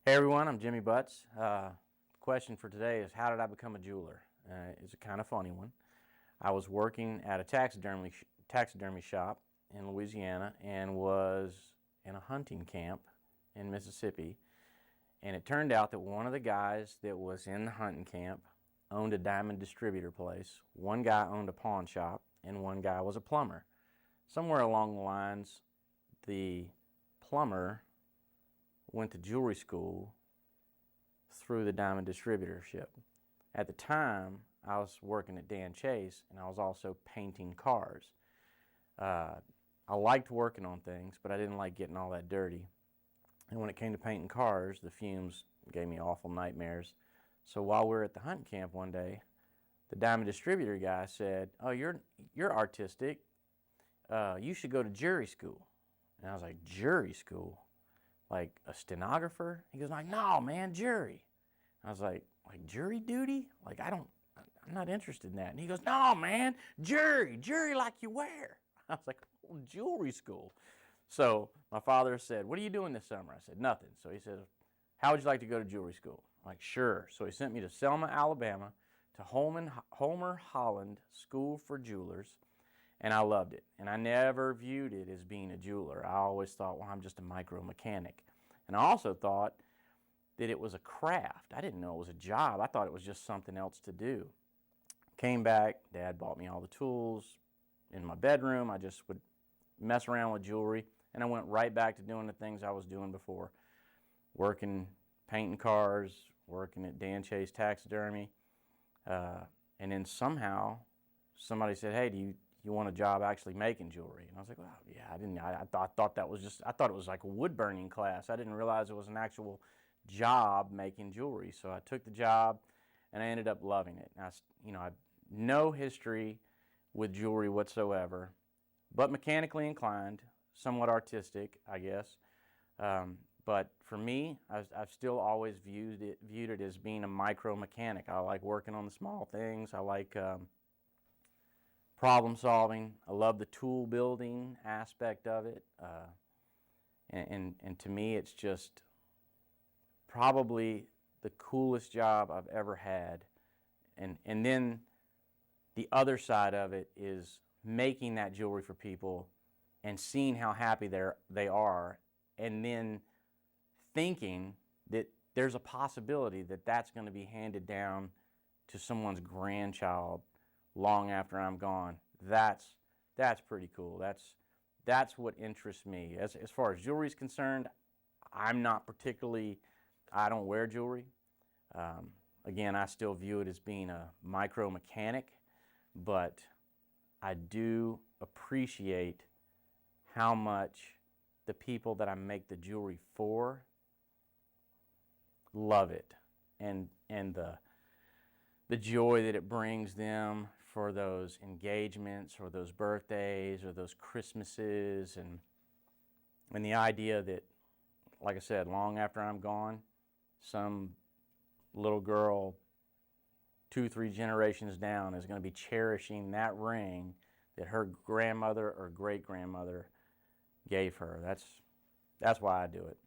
Hey everyone, I'm Jimmy Butts. Question for today is, how did I become a jeweler? It's a kind of funny one. I was working at a taxidermy shop in Louisiana and was in a hunting camp in Mississippi. And it turned out that one of the guys that was in the hunting camp owned a diamond distributor place. One guy owned a pawn shop and one guy was a plumber. Somewhere along the lines, the plumber went to jewelry school through the diamond distributorship. At the time, I was working at Dan Chase and I was also painting cars. I liked working on things, but I didn't like getting all that dirty. And when it came to painting cars, the fumes gave me awful nightmares. So while we were at the hunting camp one day, the diamond distributor guy said, "Oh, you're artistic. You should go to jury school." And I was like, "Jury school? Like a stenographer?" He goes like, "No, man, jury." I was like jury duty? Like I'm not interested in that. And he goes, "No, man, jury like you wear." I was like, "Oh, jewelry school." So my father said, "What are you doing this summer?" I said, "Nothing." So he said, "How would you like to go to jewelry school?" I'm like, "Sure." So he sent me to Selma, Alabama, to Homer Holland School for Jewelers, and I loved it. And I never viewed it as being a jeweler. I always thought, well, I'm just a micro mechanic. And I also thought that it was a craft. I didn't know it was a job. I thought it was just something else to do. Came back, Dad bought me all the tools. In my bedroom, I just would mess around with jewelry, and I went right back to doing the things I was doing before. Working, painting cars, working at Dan Chase Taxidermy, and then somehow somebody said, "Hey, do you want a job actually making jewelry?" And I was like, "Well, yeah." I thought that was just, I thought it was like a wood burning class. I didn't realize it was an actual job making jewelry. So I took the job, and I ended up loving it. And I had no history with jewelry whatsoever, but mechanically inclined, somewhat artistic, I guess. But for me, I've still always viewed it as being a micro mechanic. I like working on the small things. I like problem solving. I love the tool building aspect of it. And to me, it's just probably the coolest job I've ever had. And then the other side of it is making that jewelry for people and seeing how happy they are, and then thinking that there's a possibility that that's going to be handed down to someone's grandchild long after I'm gone. That's pretty cool. That's what interests me. As far as jewelry is concerned, I'm not particularly, I don't wear jewelry. Again, I still view it as being a micro mechanic, but I do appreciate how much the people that I make the jewelry for love it, and the joy that it brings them for those engagements or those birthdays or those Christmases, and the idea that, like I said, long after I'm gone, some little girl 2-3 generations down is going to be cherishing that ring that her grandmother or great grandmother gave her. That's why I do it.